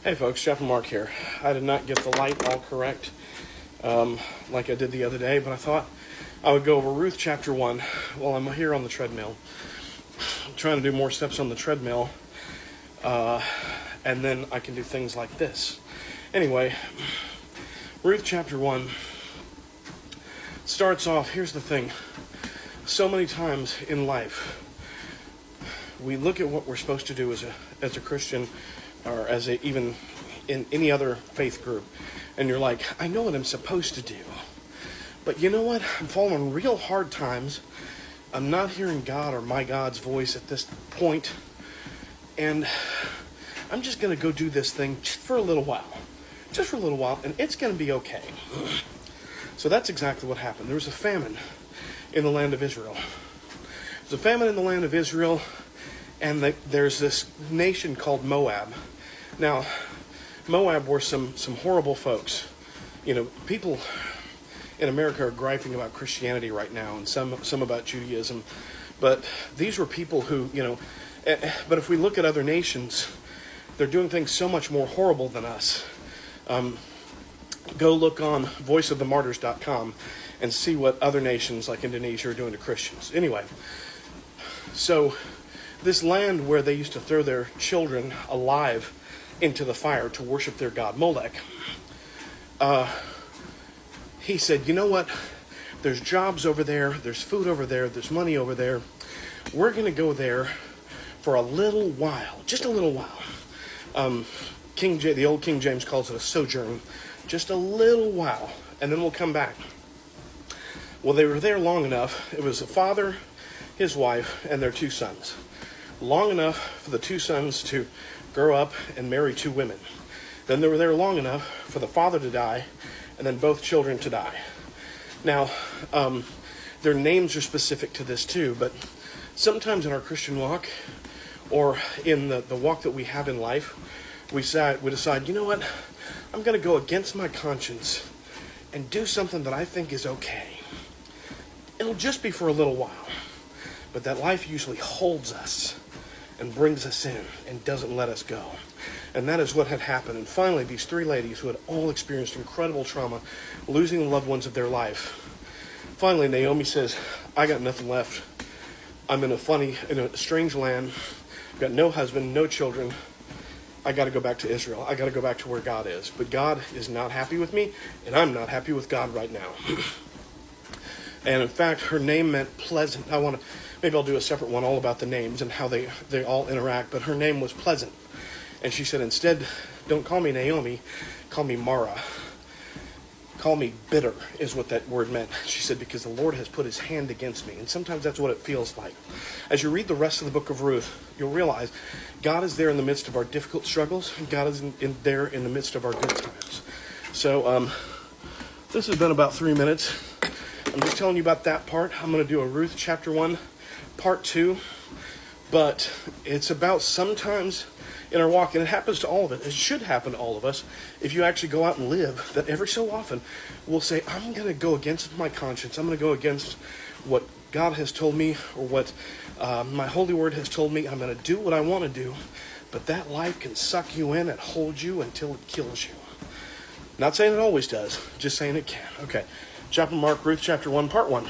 Hey folks, Chap Marc here. I did not get the light all correct like I did the other day, but I thought I would go over Ruth chapter 1 while I'm here on the treadmill. I'm trying to do more steps on the treadmill, and then I can do things like this. Anyway, Ruth chapter 1 starts off, here's the thing. So many times in life, we look at what we're supposed to do as a Christian, or even in any other faith group, and you're like, I know what I'm supposed to do, but you know what? I'm falling real hard times. I'm not hearing God or my God's voice at this point, and I'm just going to go do this thing just for a little while, and it's going to be okay. So that's exactly what happened. There was a famine in the land of Israel. There's a famine in the land of Israel, and there's this nation called Moab. Now, Moab were some horrible folks. You know, people in America are griping about Christianity right now, and some about Judaism. But these were people who, but if we look at other nations, they're doing things so much more horrible than us. Go look on voiceofthemartyrs.com and see what other nations like Indonesia are doing to Christians. Anyway, so this land where they used to throw their children alive into the fire to worship their god Molech, he said, you know what? There's jobs over there, there's food over there, there's money over there. We're going to go there for a little while, just a little while. The old King James calls it a sojourn, just a little while, and then we'll come back. Well, they were there long enough. It was a father, his wife, and their two sons. Long enough for the two sons to grow up and marry two women. Then they were there long enough for the father to die, and then both children to die. Now, their names are specific to this too, but sometimes in our Christian walk, or in the walk that we have in life, we decide, you know what, I'm going to go against my conscience and do something that I think is okay. It'll just be for a little while, but that life usually holds us and brings us in and doesn't let us go. And that is what had happened. And finally, these three ladies who had all experienced incredible trauma, losing the loved ones of their life, finally Naomi says, I got nothing left. I'm in a strange land. I've got no husband, no children. I got to go back to Israel. I got to go back to where God is. But God is not happy with me, and I'm not happy with God right now. And in fact, her name meant pleasant. Maybe I'll do a separate one all about the names and how they all interact, but her name was Pleasant. And she said, instead, don't call me Naomi, call me Mara. Call me bitter is what that word meant. She said, because the Lord has put his hand against me. And sometimes that's what it feels like. As you read the rest of the book of Ruth, you'll realize God is there in the midst of our difficult struggles, and God is there in the midst of our good times. So this has been about 3 minutes. I'm just telling you about that part. I'm going to do a Ruth chapter 1, part 2. But it's about sometimes in our walk, and it happens to all of us. It should happen to all of us if you actually go out and live, that every so often we'll say, I'm going to go against my conscience. I'm going to go against what God has told me, or what my holy word has told me. I'm going to do what I want to do. But that life can suck you in and hold you until it kills you. Not saying it always does, just saying it can. Okay. Chap Marc, Ruth chapter 1, part 1.